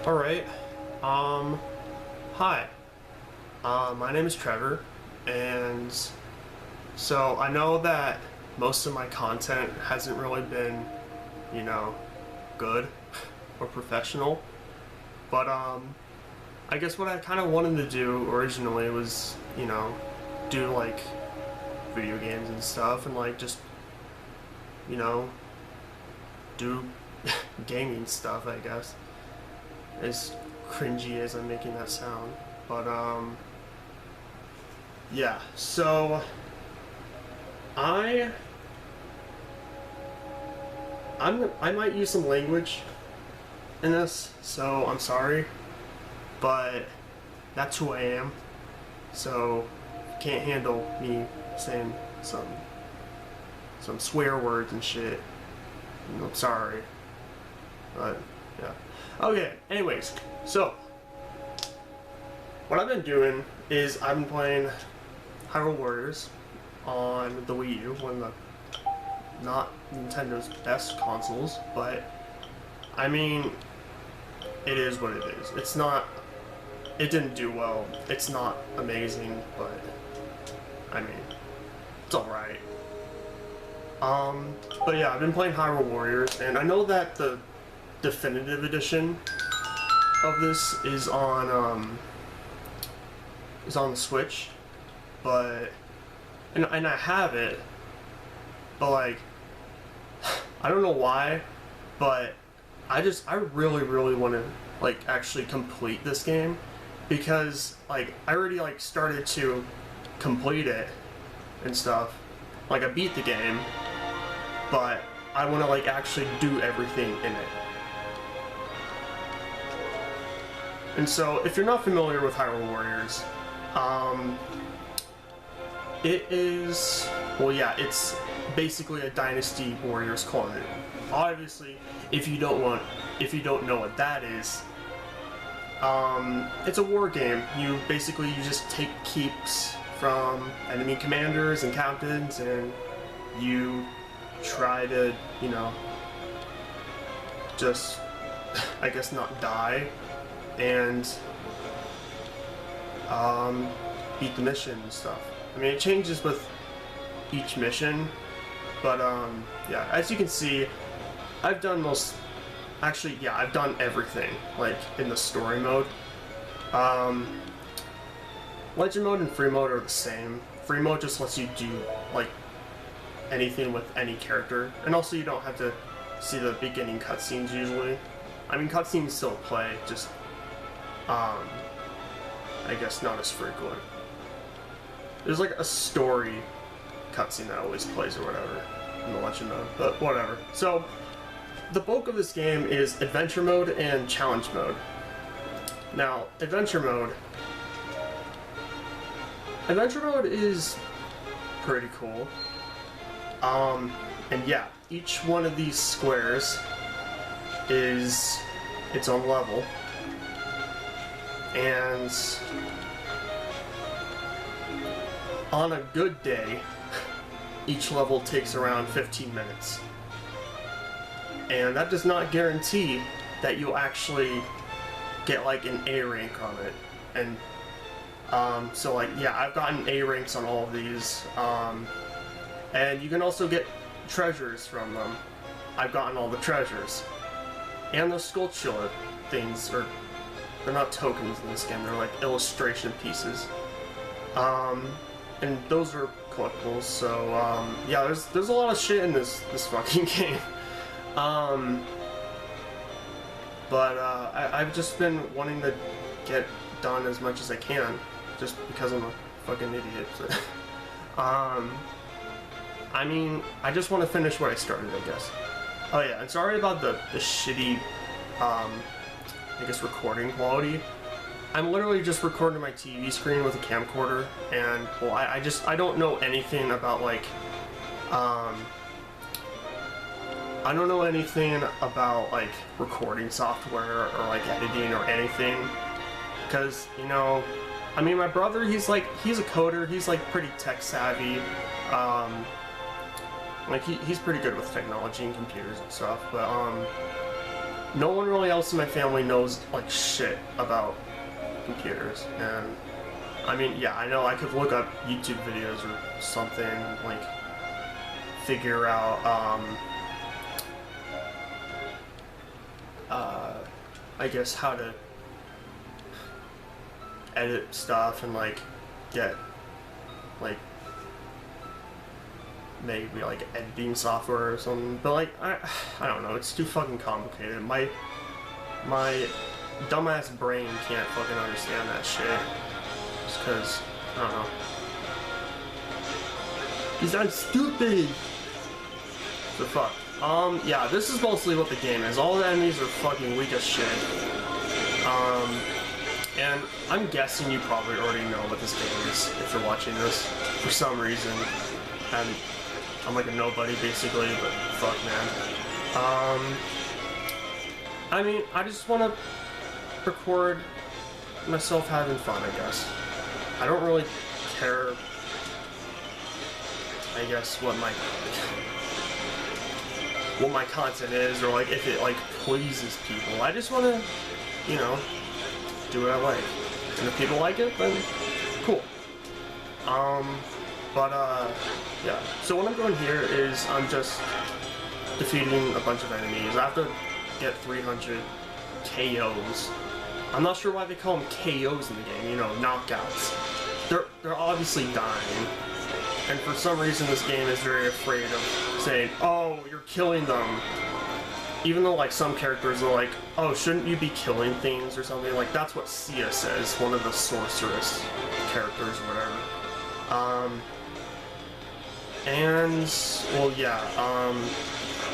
Alright, hi. My name is Trevor, and so I know that most of my content hasn't really been, good or professional, but, I guess what I kind of wanted to do originally was, do, like, video games and stuff, and, like, just, do gaming stuff, I guess. As cringy as I'm making that sound, but yeah. So I might use some language in this, so I'm sorry, but that's who I am. So can't handle me saying some swear words and shit. I'm sorry, but yeah. Okay, anyways, so what I've been doing is I've been playing Hyrule Warriors on the Wii U, one of the not Nintendo's best consoles, but I mean, it is what it is. It didn't do well. It's not amazing, but I mean, it's alright. But yeah, I've been playing Hyrule Warriors, and I know that the definitive edition of this is on the Switch, but and I have it, but like I don't know why, but I really want to like actually complete this game, because like I already like started to complete it and stuff. Like I beat the game, but I want to like actually do everything in it. And so, if you're not familiar with Hyrule Warriors, it is, well, yeah, it's basically a Dynasty Warriors clone. Obviously, if you don't know what that is, it's a war game. You just take keeps from enemy commanders and captains, and you try to, just, I guess, not die, and beat the mission and stuff. I mean, it changes with each mission, but yeah, as you can see, I've done I've done everything, like, in the story mode. Legend mode and free mode are the same. Free mode just lets you do, like, anything with any character, and also you don't have to see the beginning cutscenes usually. I mean, cutscenes still play, just I guess not as frequent. There's like a story cutscene that always plays or whatever in the Legend mode, but whatever. So, the bulk of this game is Adventure mode and Challenge mode. Now, Adventure mode is pretty cool. And yeah, each one of these squares is its own level. And on a good day, each level takes around 15 minutes. And that does not guarantee that you'll actually get like an A rank on it. And so like, yeah, I've gotten A ranks on all of these. And you can also get treasures from them. I've gotten all the treasures. And those sculpture things are, they're not tokens in this game, they're like illustration pieces. And those are collectibles, so yeah, there's a lot of shit in this fucking game. But I've just been wanting to get done as much as I can, just because I'm a fucking idiot. I mean, I just want to finish what I started, I guess. Oh yeah, and sorry about the shitty, I guess, recording quality. I'm literally just recording my TV screen with a camcorder, and, well, I don't know anything about, like, I don't know anything about, like, recording software or, like, editing or anything, because, I mean, my brother, he's a coder, he's, like, pretty tech-savvy, like, he's pretty good with technology and computers and stuff, but, no one really else in my family knows like shit about computers, and I mean, yeah, I know I could look up YouTube videos or something, like figure out I guess how to edit stuff and like get like maybe like editing software or something, but like I don't know, it's too fucking complicated. My dumbass brain can't fucking understand that shit just cause I don't know, because I'm stupid. So fuck. Yeah, this is mostly what the game is. All the enemies are fucking weak as shit. And I'm guessing you probably already know what this game is if you're watching this for some reason. And I'm like a nobody basically, but fuck, man. I mean, I just want to record myself having fun, I guess. I don't really care, I guess, what my content is, or like if it like pleases people. I just want to, you know, do what I like, and if people like it, then cool. Yeah. So what I'm doing here is I'm just defeating a bunch of enemies. I have to get 300 KOs. I'm not sure why they call them KOs in the game. You know, knockouts. They're obviously dying. And for some reason this game is very afraid of saying, oh, you're killing them. Even though like some characters are like, oh, shouldn't you be killing things or something? Like that's what Sia says, one of the sorceress characters or whatever. And, well, yeah,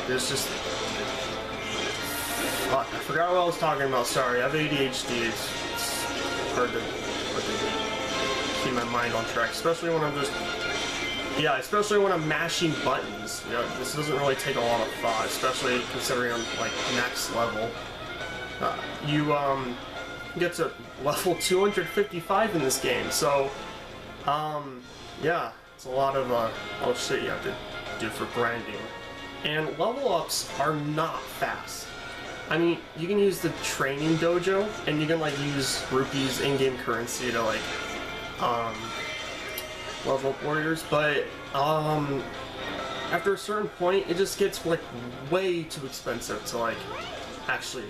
there's just... Fuck, I forgot what I was talking about, sorry, I have ADHD, it's hard to keep my mind on track, especially when I'm just... Yeah, especially when I'm mashing buttons. You know, this doesn't really take a lot of thought, especially considering I'm, like, next level. You get to level 255 in this game, so, yeah, it's a lot of shit you have to do for grinding. And level ups are not fast. I mean, you can use the training dojo, and you can, like, use rupees, in-game currency to, like, level up warriors, but after a certain point it just gets like way too expensive to like actually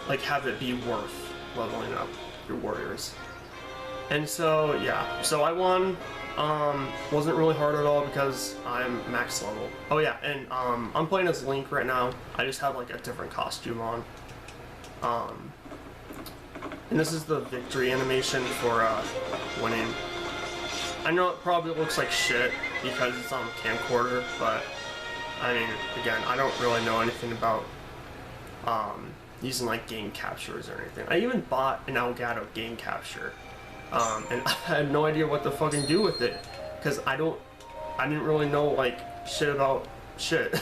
like have it be worth leveling up your warriors. And so yeah, so I won. Wasn't really hard at all because I'm max level. Oh yeah, and I'm playing as Link right now. I just have like a different costume on. And this is the victory animation for winning. I know it probably looks like shit because it's on camcorder, but I mean, again, I don't really know anything about using like game captures or anything. I even bought an Elgato game capture, and I had no idea what to fucking do with it because I didn't really know like shit about shit.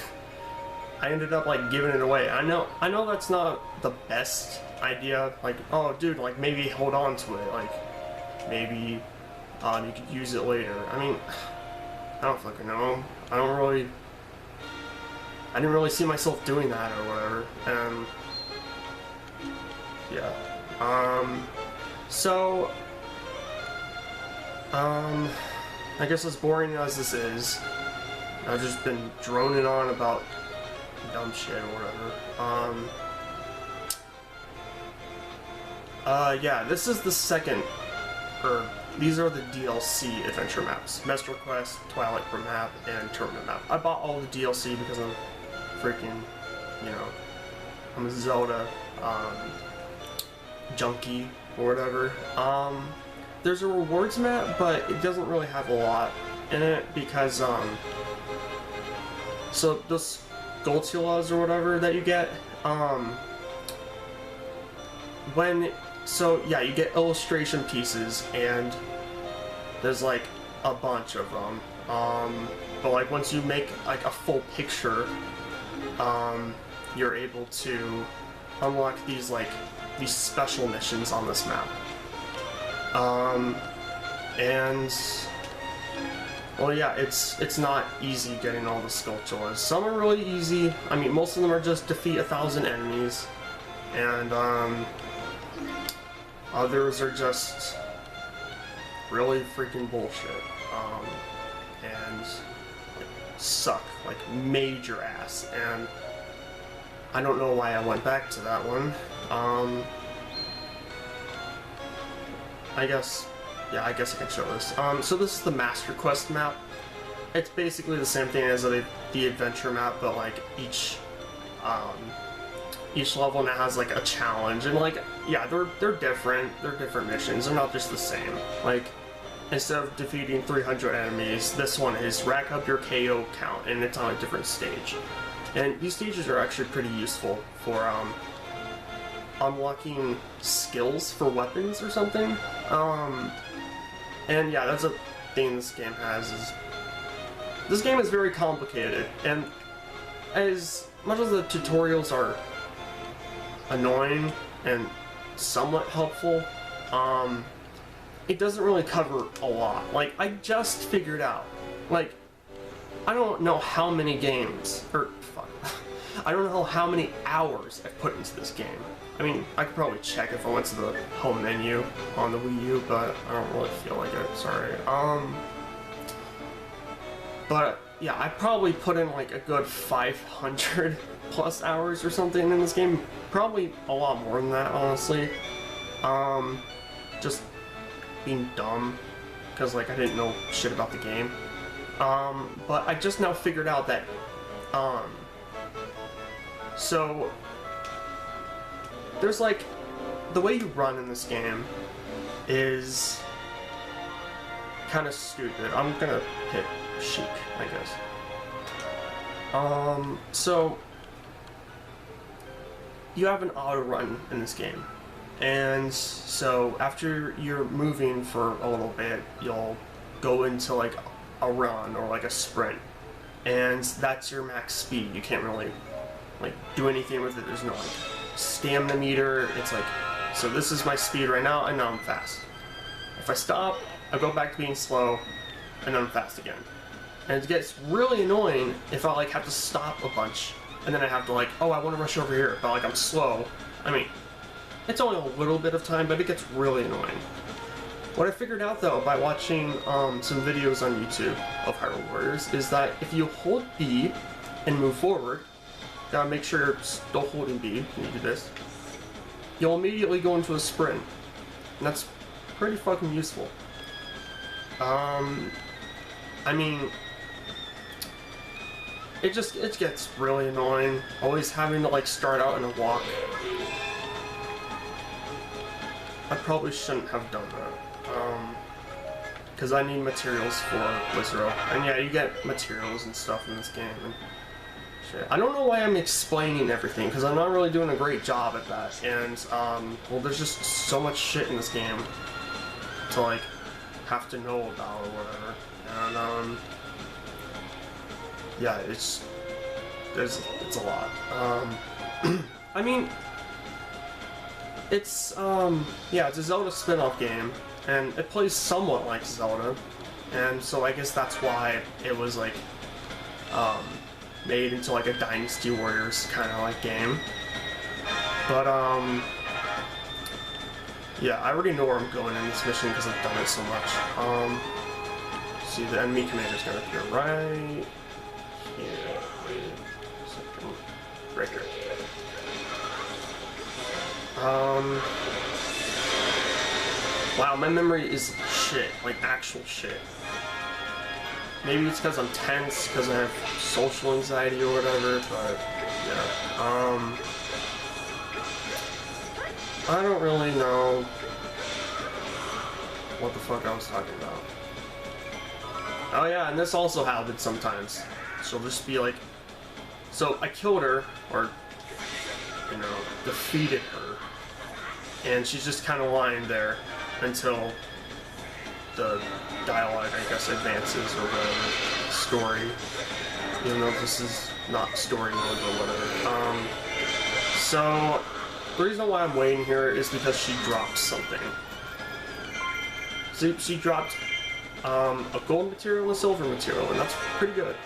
I ended up like giving it away. I know that's not the best idea, like, oh dude, like maybe hold on to it, like maybe you could use it later. I mean, I don't fucking know. I didn't really see myself doing that or whatever. And yeah, so I guess as boring as this is, I've just been droning on about dumb shit or whatever. Yeah, this is the second, or these are the DLC adventure maps. Master Quest, Twilight Pro map, and Tournament map. I bought all the DLC because I'm freaking, you know, I'm a Zelda, junkie, or whatever. There's a rewards map, but it doesn't really have a lot in it because, so those Goldtulas or whatever that you get, so yeah, you get illustration pieces, and there's like a bunch of them. But like once you make like a full picture, you're able to unlock these special missions on this map. And Well, yeah, it's not easy getting all the Skulltulas. Some are really easy. I mean, most of them are just defeat 1,000 enemies, and others are just really freaking bullshit, and suck, like major ass. And I don't know why I went back to that one. I guess I can show this. So this is the Master Quest map. It's basically the same thing as the adventure map, but like each level now has like a challenge, and like, yeah, they're different. They're different missions. They're not just the same. Like, instead of defeating 300 enemies, this one is rack up your KO count, and it's on a different stage. And these stages are actually pretty useful for unlocking skills for weapons or something. And yeah, that's a thing this game has, is this game is very complicated, and as much as the tutorials are annoying and somewhat helpful, it doesn't really cover a lot. Like, I just figured out, like, I don't know how many games, or fuck, I don't know how many hours I've put into this game. I mean, I could probably check if I went to the home menu on the Wii U, but I don't really feel like it, sorry. But yeah, I probably put in like a good 500 plus hours or something in this game. Probably a lot more than that, honestly. Just being dumb, because like I didn't know shit about the game. But I just now figured out that, so there's like, the way you run in this game is kind of stupid. I'm gonna pick Sheik, I guess. So you have an auto run in this game, and so after you're moving for a little bit, you'll go into like a run or like a sprint, and that's your max speed. You can't really like do anything with it. There's no like stamina meter. It's like, so this is my speed right now, and now I'm fast. If I stop, I go back to being slow, and then I'm fast again. And it gets really annoying if I like have to stop a bunch, and then I have to like, oh, I want to rush over here, but like I'm slow. I mean, it's only a little bit of time, but it gets really annoying. What I figured out though by watching some videos on YouTube of Hyrule Warriors is that if you hold B and move forward, gotta make sure you're still holding B when you do this, you'll immediately go into a sprint. And that's pretty fucking useful. I mean, it gets really annoying, always having to like start out in a walk. I probably shouldn't have done that. Because I need materials for Wizro. And yeah, you get materials and stuff in this game. And shit. I don't know why I'm explaining everything, because I'm not really doing a great job at that. And, well, there's just so much shit in this game to, like, have to know about or whatever. And, yeah, it's a lot. I mean, it's a Zelda spin-off game, and it plays somewhat like Zelda, and so I guess that's why it was, like, made into, like, a Dynasty Warriors kind of, like, game. But, yeah, I already know where I'm going in this mission because I've done it so much. See, the enemy commander's gonna appear right here. Right here. Wow, my memory is shit, like actual shit. Maybe it's because I'm tense, because I have social anxiety or whatever, but yeah. I don't really know what the fuck I was talking about. Oh yeah, and this also happens sometimes. She'll just be like, so I killed her, or, you know, defeated her, and she's just kind of lying there until the dialogue, I guess, advances or whatever, story, even though this is not story mode or whatever. So the reason why I'm waiting here is because she dropped something. So she dropped a gold material and a silver material, and that's pretty good.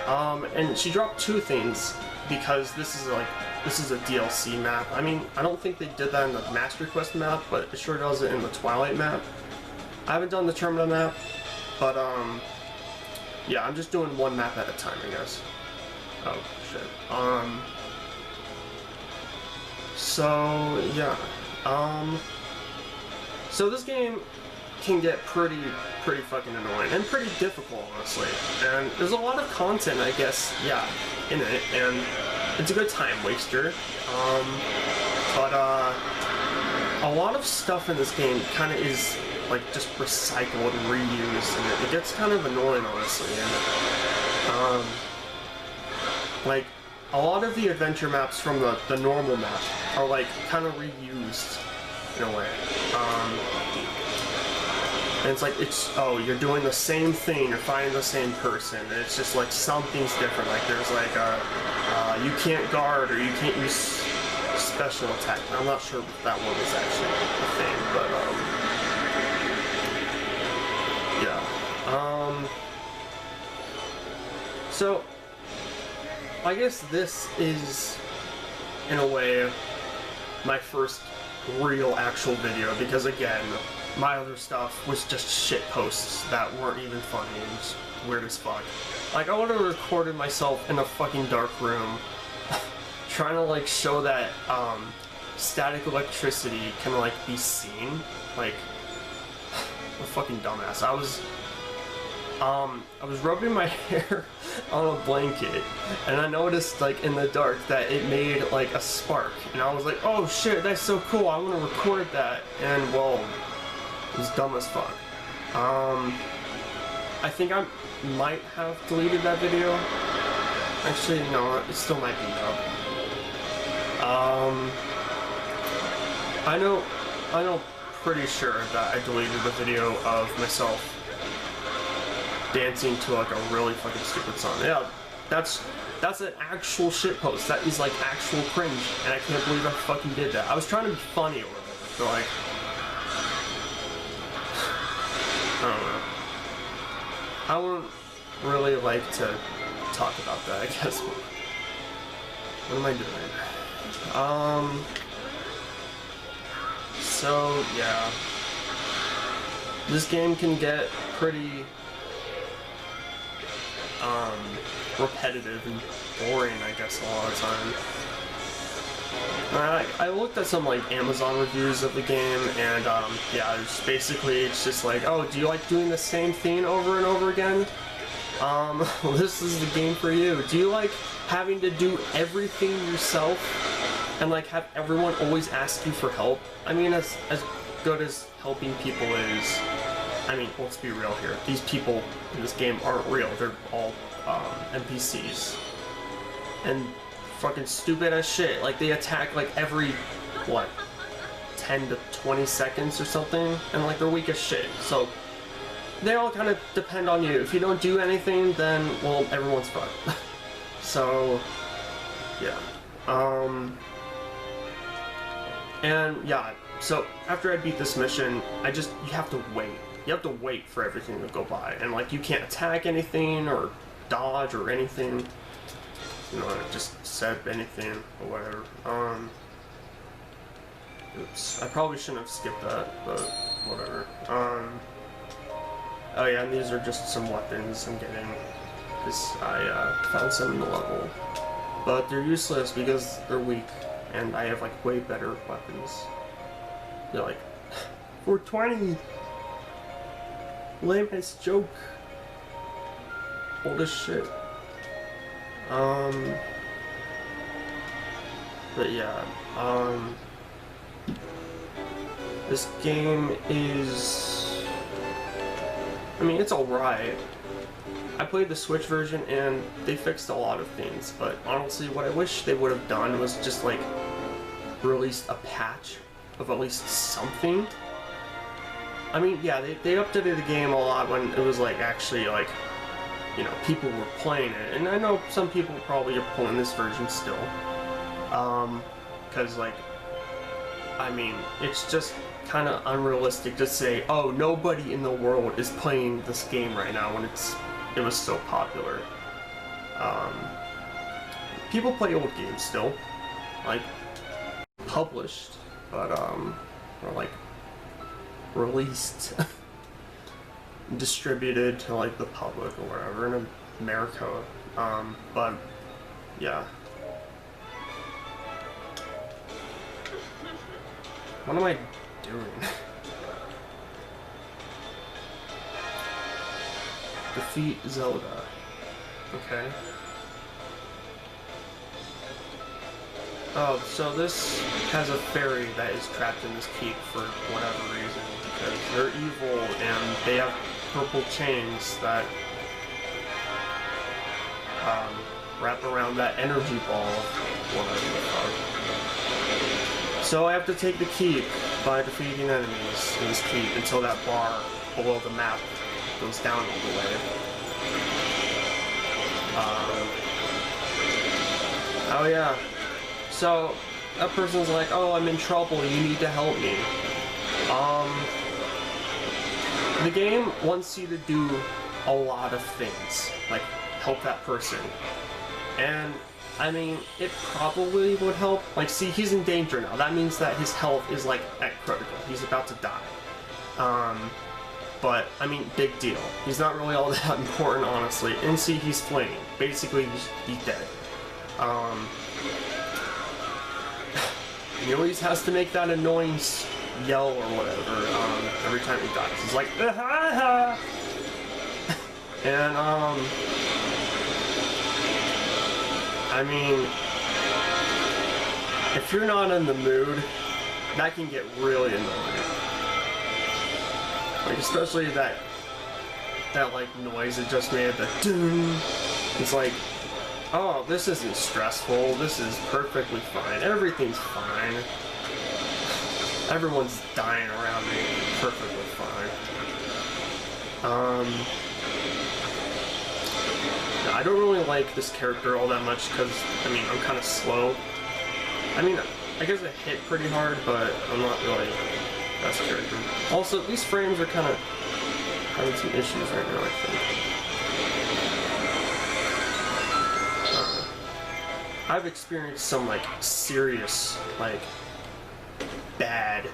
And she dropped 2 things because this is a DLC map. I mean, I don't think they did that in the Master Quest map, but it sure does it in the Twilight map. I haven't done the Termina map, but yeah, I'm just doing one map at a time, I guess. Oh shit. So yeah. So this game can get pretty fucking annoying and pretty difficult, honestly. And there's a lot of content, I guess, yeah, in it, and it's a good time waster. But a lot of stuff in this game kind of is like just recycled and reused, and it gets kind of annoying, honestly. And like a lot of the adventure maps from the normal map are like kind of reused in a way. And it's like, oh, you're doing the same thing, you're fighting the same person, and it's just like something's different. Like there's like you can't guard or you can't use special attack. I'm not sure if that one was actually a thing, but yeah. So I guess this is, in a way, my first real actual video, because again, my other stuff was just shit posts that weren't even funny and just weird as fuck. Like, I would have recorded myself in a fucking dark room trying to like show that static electricity can like be seen. Like, a fucking dumbass. I was rubbing my hair on a blanket, and I noticed, like, in the dark that it made, like, a spark. And I was like, oh shit, that's so cool, I'm gonna record that. And, well, it was dumb as fuck. I think I might have deleted that video. Actually, no, it still might be up. I know pretty sure that I deleted the video of myself dancing to like a really fucking stupid song. Yeah, that's an actual shitpost. That is like actual cringe, and I can't believe I fucking did that. I was trying to be funny or whatever, so like, I don't know. I wouldn't really like to talk about that, I guess. What am I doing? So yeah, this game can get pretty repetitive and boring, I guess, a lot of the time. I looked at some like Amazon reviews of the game, and yeah, it's just like, oh, do you like doing the same thing over and over again? Well, this is the game for you. Do you like having to do everything yourself and like have everyone always ask you for help? I mean, as good as helping people is, I mean, let's be real here. These people in this game aren't real. They're all NPCs. And fucking stupid as shit. Like, they attack like every, what, 10 to 20 seconds or something? And like, they're weak as shit. So, they all kind of depend on you. If you don't do anything, then, well, everyone's fucked. So, yeah. And, yeah. So, after I beat this mission, you have to wait. You have to wait for everything to go by, and like you can't attack anything or dodge or anything. You know, it just said anything or whatever. Oops, I probably shouldn't have skipped that, but whatever. Oh yeah, and these are just some weapons I'm getting, because I found some in the level, but they're useless because they're weak, and I have like way better weapons. They're like 420. Lame ass joke. Old as shit. But yeah, this game is, I mean, it's alright. I played the Switch version and they fixed a lot of things, but honestly, what I wish they would have done was just like released a patch of at least something. I mean, yeah, they updated the game a lot when it was like actually like, you know, people were playing it, and I know some people probably are playing this version still, because like I mean, it's just kind of unrealistic to say, oh, nobody in the world is playing this game right now when it was so popular. People play old games still, like published, but or like released, distributed to like the public or whatever in America. But yeah. What am I doing? Defeat Zelda. Okay. Oh, so this has a fairy that is trapped in this keep for whatever reason, because they're evil and they have purple chains that wrap around that energy ball, whatever the fuck. So I have to take the keep by defeating enemies in this keep until that bar below the map goes down all the way. Oh yeah. So that person's like, oh, I'm in trouble, you need to help me. The game wants you to do a lot of things, like help that person. And I mean, it probably would help. Like, see, he's in danger now. That means that his health is like at critical. He's about to die. But I mean, big deal. He's not really all that important, honestly. And see, he's flaming. Basically, he's dead. He always has to make that annoying yell or whatever every time he dies. He's like, ah! And I mean, if you're not in the mood, that can get really annoying. Like, especially that like noise it just made, the doom. It's like, oh, this isn't stressful, this is perfectly fine, everything's fine. Everyone's dying around me, perfectly fine. I don't really like this character all that much because, I mean, I'm kind of slow. I mean, I guess I hit pretty hard, but I'm not really best character. Also, these frames are kind of having some issues right now, I think. I've experienced some, like, serious, like, bad,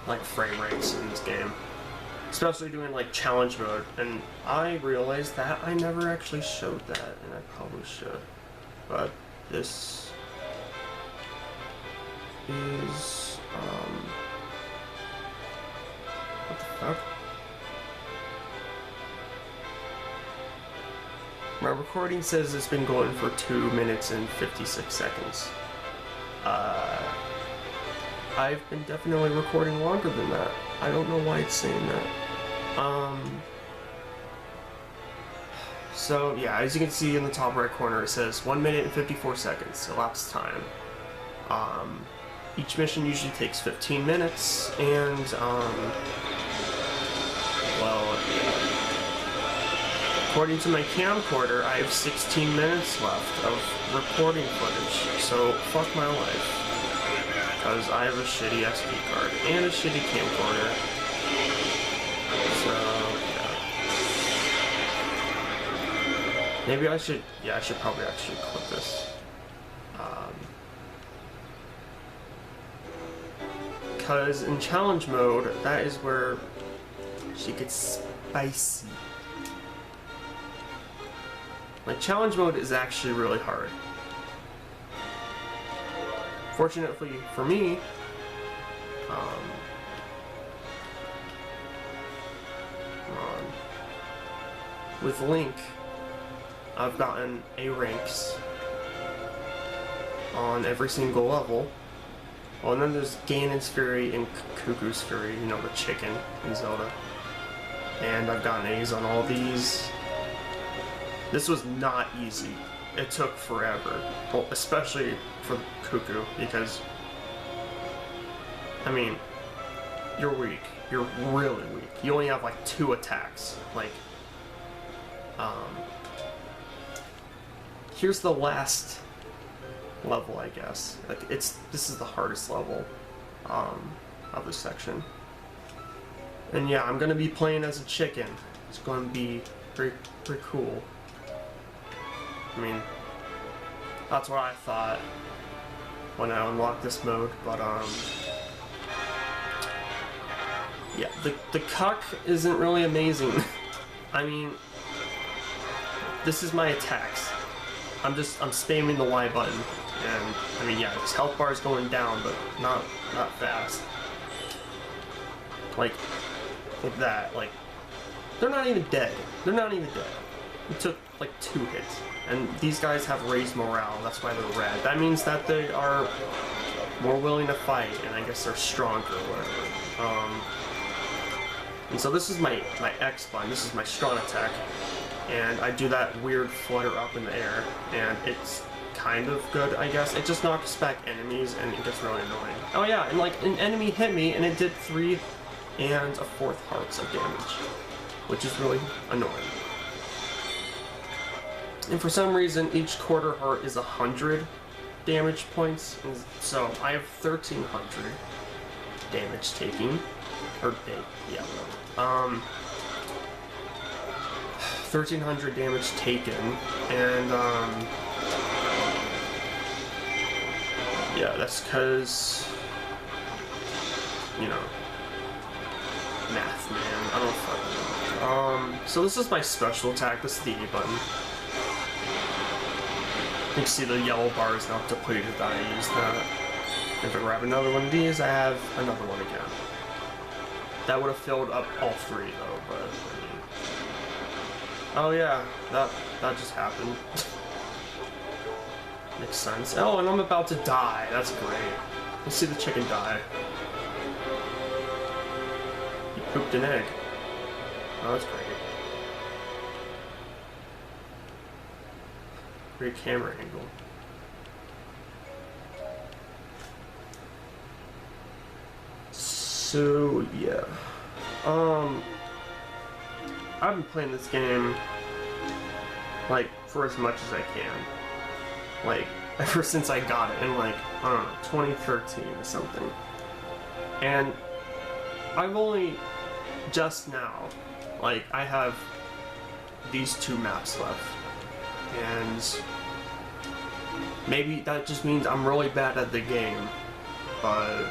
like, frame rates in this game. Especially doing, like, challenge mode. And I realized that I never actually showed that, and I probably should. But this is, what the fuck? My recording says it's been going for 2 minutes and 56 seconds. I've been definitely recording longer than that. I don't know why it's saying that. So yeah, as you can see in the top right corner, it says 1 minute and 54 seconds elapsed time. Each mission usually takes 15 minutes, and well, according to my camcorder, I have 16 minutes left of recording footage, so fuck my life. Because I have a shitty SD card and a shitty camcorder. So, yeah. Maybe I should, I should probably actually clip this. Because in challenge mode, that is where she gets spicy. Like, challenge mode is actually really hard. Fortunately for me, with Link, I've gotten A ranks on every single level. Oh, and then there's Ganon's Fury and Cuckoo's Fury, you know, the chicken in Zelda. And I've gotten A's on all these. This was not easy. It took forever. Well, especially for Cuckoo, because, I mean, you're weak. You're really weak. You only have like 2 attacks. Like, here's the last level, I guess. Like, this is the hardest level. of this section. And yeah, I'm gonna be playing as a chicken. It's gonna be pretty cool. I mean, that's what I thought when I unlocked this mode, but yeah, the cuck isn't really amazing. I mean, this is my attacks. I'm spamming the Y button, and I mean, yeah, his health bar is going down, but not fast. Like that. Like, they're not even dead. They're not even dead. It took like 2 hits, and these guys have raised morale. That's why they're red. That means that they are more willing to fight, and I guess they're stronger or whatever. And so this is my X button. This is my strong attack. And I do that weird flutter up in the air, and it's kind of good, I guess. It just knocks back enemies, and it gets really annoying. Oh yeah, and like an enemy hit me, and it did 3 and 1/4 hearts of damage, which is really annoying. And for some reason, each quarter heart is 100 damage points, and so I have 1,300 damage taking, or yeah, 1,300 damage taken, and yeah, that's because, you know, math, man. I don't fucking know. So this is my special attack. This is the A button. You can see the yellow bar is now depleted. I use that. If I grab another one of these, I have another one again. That would have filled up all 3 though, but I mean, oh yeah, that just happened. Makes sense. Oh, and I'm about to die. That's great. Let's see the chicken die. He pooped an egg. Oh, that's great. Great camera angle. So yeah, I've been playing this game like for as much as I can, like ever since I got it in like, I don't know, 2013 or something. And I've only just now, like, I have these 2 maps left, and maybe that just means I'm really bad at the game, but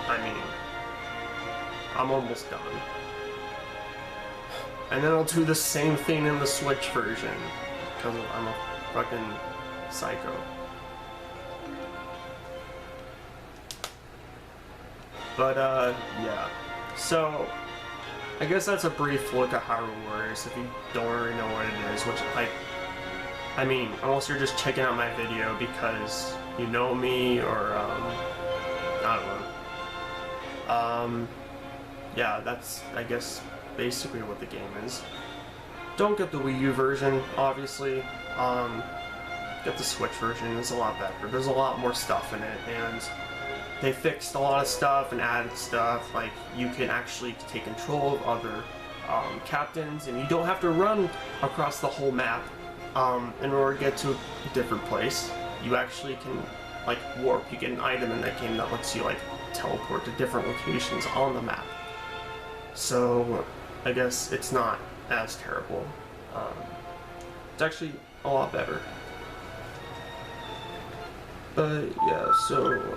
I mean, I'm almost done. And then I'll do the same thing in the Switch version, because I'm a fucking psycho. But, yeah. So, I guess that's a brief look at Hyrule Warriors, if you don't already know what it is, which, I mean, unless you're just checking out my video because you know me, or, I don't know. Yeah, that's, I guess, basically what the game is. Don't get the Wii U version, obviously. Get the Switch version, it's a lot better. There's a lot more stuff in it, and they fixed a lot of stuff and added stuff. Like, you can actually take control of other captains, and you don't have to run across the whole map in order to get to a different place. You actually can, like, warp. You get an item in that game that lets you, like, teleport to different locations on the map. So, I guess it's not as terrible. It's actually a lot better. But, yeah, so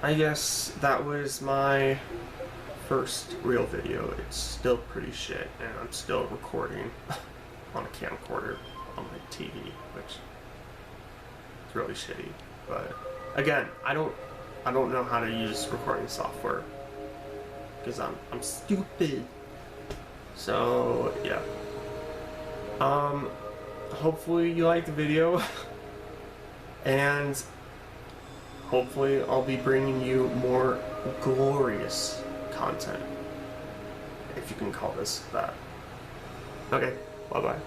I guess that was my first real video. It's still pretty shit, and I'm still recording on a camcorder on my TV, which is really shitty. But again, I don't know how to use recording software because I'm stupid. So yeah. Hopefully you liked the video, and hopefully I'll be bringing you more glorious content, if you can call this that. Okay, bye bye.